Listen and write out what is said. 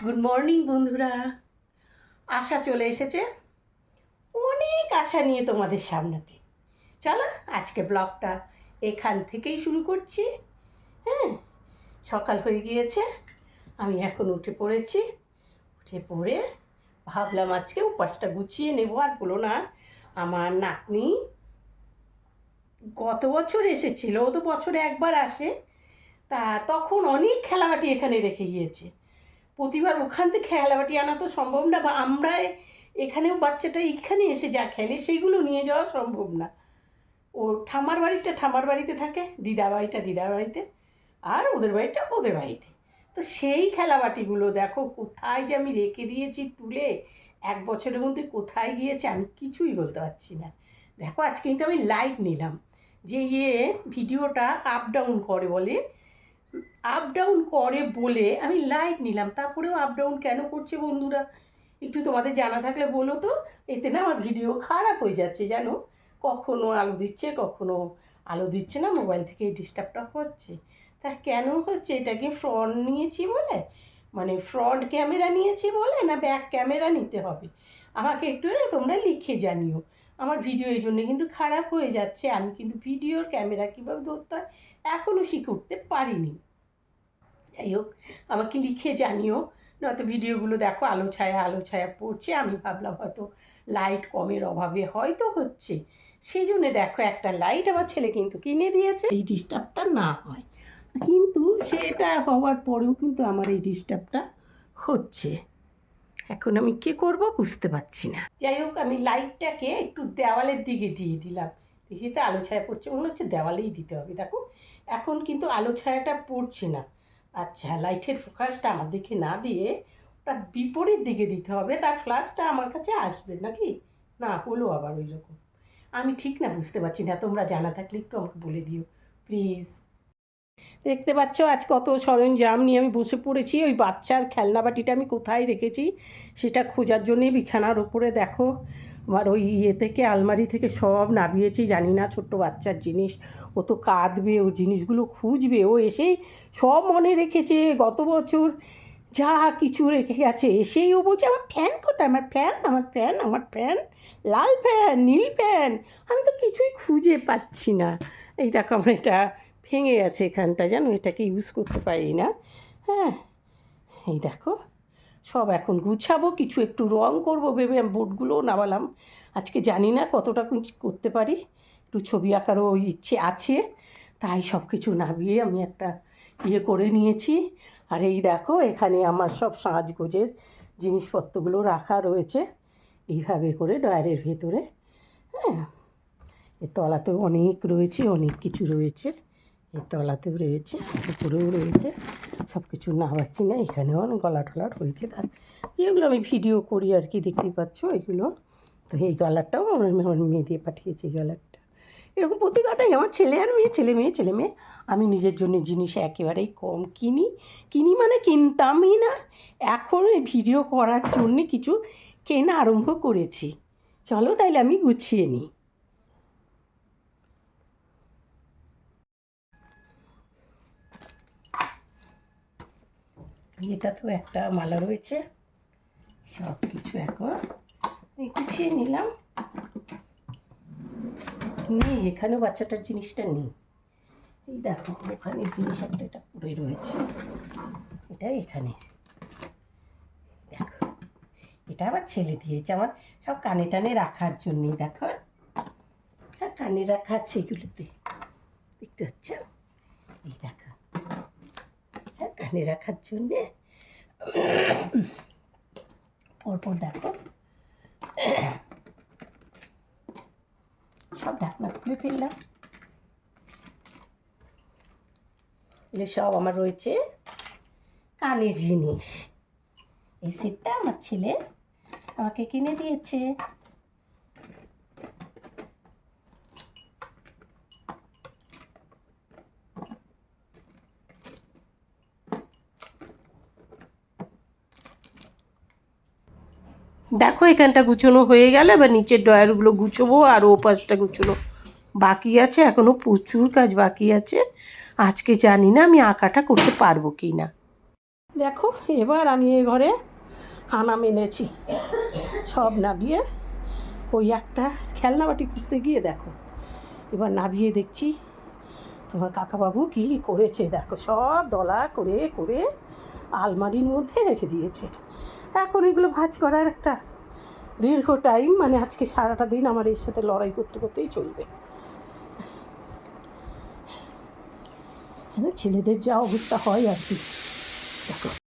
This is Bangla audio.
গুড মর্নিং বন্ধুরা। আশা চলে এসেছে অনেক আশা নিয়ে তোমাদের সামনেতে। চলো আজকে ব্লগটা এখান থেকেই শুরু করছি। হ্যাঁ, সকাল হয়ে গিয়েছে, আমি এখন উঠে পড়েছি। উঠে পড়ে ভাবলাম আজকে উপাসটা গুছিয়ে নেবো। আর বলো না, আমার নাতনি গত বছর এসেছিল, ও তো বছরে একবার আসে, তা তখন অনেক খেলাবাটি এখানে রেখে গিয়েছে। প্রতিবার ওখান থেকে খেলাবাটি আনা তো সম্ভব না, বা আমরা এখানেও বাচ্চাটা এখানে এসে যা খেলে সেইগুলো নিয়ে যাওয়া সম্ভব না। ওর ঠাম্মার বাড়িটা ঠাম্মার বাড়িতে থাকে, দিদার বাড়িটা দিদার বাড়িতে, আর ওদের বাড়িটা ওদের বাড়িতে। তো সেই খেলাবাটিগুলো দেখো কোথায় যে আমি রেখে দিয়েছি তুলে, এক বছরের মধ্যে কোথায় গিয়েছে আমি কিছুই বলতে পারছি না। দেখো আজকে কিন্তু আমি লাইট নিলাম, যে ভিডিওটা আপ ডাউন করে বলে, আপ ডাউন করে বলে আমি লাইট নিলাম। তারপরেও আপ ডাউন কেন করছে বন্ধুরা, একটু তোমাদের জানা থাকলে বলো তো। এতে না আমার ভিডিও খারাপ হয়ে যাচ্ছে জানো, কখনো আলো দিচ্ছে কখনো আলো দিচ্ছে না, মোবাইল থেকে ডিস্টার্বটা হচ্ছে। তা কেন হচ্ছে, এটা কি ফ্রন্ট নিয়েছি বলে, মানে ফ্রন্ট ক্যামেরা নিয়েছি বলে, না ব্যাক ক্যামেরা নিতে হবে, আমাকে একটু তোমরা লিখে জানিও। আমার ভিডিও এই জন্যে কিন্তু খারাপ হয়ে যাচ্ছে, আমি কিন্তু ভিডিওর ক্যামেরা কীভাবে ধরতে হয় এখনও শিখে উঠতে পারিনি। যাই হোক, আমাকে লিখে জানিও, নয়তো ভিডিওগুলো দেখো আলো ছায়া পড়ছে, আমি ভাবলাম হয়তো লাইট কমের অভাবে হয়তো হচ্ছে। সেই জন্যে দেখো একটা লাইট আমার ছেলে কিন্তু কিনে দিয়েছে, এই ডিস্টার্বটা না হয়। কিন্তু সেটা হওয়ার পরেও কিন্তু আমার এই ডিস্টার্বটা হচ্ছে। এখন আমি কী করব বুঝতে পারছি না। যাই হোক, আমি লাইটটাকে একটু দেওয়ালের দিকে দিয়ে দিলাম, দেখি তো আলো ছায়া পড়ছে, মনে হচ্ছে দেওয়ালেই দিতে হবে। দেখো এখন কিন্তু আলো ছায়াটা পড়ছে না। আচ্ছা, লাইটের ফোকাসটা আমার দিকে না দিয়ে ওটা বিপরীত দিকে দিতে হবে, তার ফ্ল্যাশটা আমার কাছে আসবে নাকি না, হলো আবার ওই রকম। আমি ঠিক না বুঝতে পারছি না, তোমরা জানা থাকলে একটু আমাকে বলে দিও প্লিজ। দেখতে পাচ্ছ আজ কত সরঞ্জাম নিয়ে আমি বসে পড়েছি। ওই বাচ্চার খেলনা বাটিটা আমি কোথায় রেখেছি সেটা খোঁজার জন্যে বিছানার ওপরে দেখো আমার ওই থেকে আলমারি থেকে সব নামিয়েছি। জানি না ছোট্ট বাচ্চার জিনিস, ও তো কাঁদবে, ও জিনিসগুলো খুঁজবে, ও এসেই সব মনে রেখেছে গত বছর যা কিছু রেখে গেছে। এসেই ও বলছে আমার ফ্যান কোথায়, আমার ফ্যান আমার ফ্যান আমার ফ্যান, লাল ফ্যান নীল ফ্যান, আমি তো কিছুই খুঁজে পাচ্ছি না। এই দেখো আমার এটা ভেঙে গেছে এখানটা, জানো এটাকে ইউজ করতে পারি না। হ্যাঁ, এই দেখো সব এখন গুছাবো, কিছু একটু রং করবো ভেবে আমি বোর্ডগুলোও নামালাম। আজকে জানি না কতটা করতে পারি, একটু ছবি আঁকারও ইচ্ছে আছে, তাই সব কিছু নামিয়ে আমি একটা করে নিয়েছি। আর এই দেখো এখানে আমার সব সাজগোজের জিনিসপত্রগুলো রাখা রয়েছে এইভাবে করে ড্রয়ারের ভেতরে। হ্যাঁ, এর তলাতেও অনেক রয়েছে, অনেক কিছু রয়েছে, এর তলাতেও রয়েছে, উপরেও রয়েছে, সব কিছু না পাচ্ছি না। এখানেও অনেক গলা টলার হয়েছে, তার যেগুলো আমি ভিডিও করি আর কি, দেখতেই পাচ্ছ এগুলো। তো এই গলারটাও আমার মেয়ে দিয়ে পাঠিয়েছি, এই গলারটা। এরকম প্রতিকাটাই আমার ছেলে আর মেয়ে, ছেলে মেয়ে ছেলে মেয়ে। আমি নিজের জন্য জিনিস একেবারেই কম কিনি মানে কিনতামই না। এখন এই ভিডিও করার জন্যে কিছু কেনা আরম্ভ করেছি। চলো তাইলে আমি গুছিয়ে নিই। এটা তো একটা মালা রয়েছে, সব কিছু এখন গুছিয়ে নিলাম। নেই এখানেও বাচ্চাটার জিনিসটা নেই, এই দেখো ওখানে জিনিস একটা এটা পড়ে রয়েছে, এটা এখানে দেখো, এটা আবার ছেলে দিয়েছে আমার সব কানে টানে রাখার জন্যই। দেখো সব কানে রাখা আছে এগুলোতে, দেখতে পাচ্ছ, এই দেখো সব কানে রাখার জন্যে। পরপর দেখো সব ঢাকনা খুলে ফেললাম। এগুলো সব আমার রয়েছে কানের জিনিস। এই সেটটা আমার ছেলে আমাকে কিনে দিয়েছে। দেখো এখানটা গুছোনো হয়ে গেলে এবার নিচের ড্রয়ারগুলো গুছোবো, আর ও পাশটা গুছোনো বাকি আছে, এখনও প্রচুর কাজ বাকি আছে। আজকে জানি না আমি আঁকাটা করতে পারবো কি না। দেখো এবার আমি এ ঘরে হানা মেনেছি, সব নাবিয়ে ওই একটা খেলনা বাটি খুঁজতে গিয়ে দেখো এবার নাবিয়ে দেখছি তোমার কাকাবাবু কী করেছে। দেখো সব দলা করে করে আলমারির মধ্যে রেখে দিয়েছে। এখন এগুলো ভাঁজ করার একটা দীর্ঘ টাইম, মানে আজকে সারাটা দিন আমার এর সাথে লড়াই করতে করতেই চলবে। ছেলেদের যা অবস্থা হয় আর কি। দেখো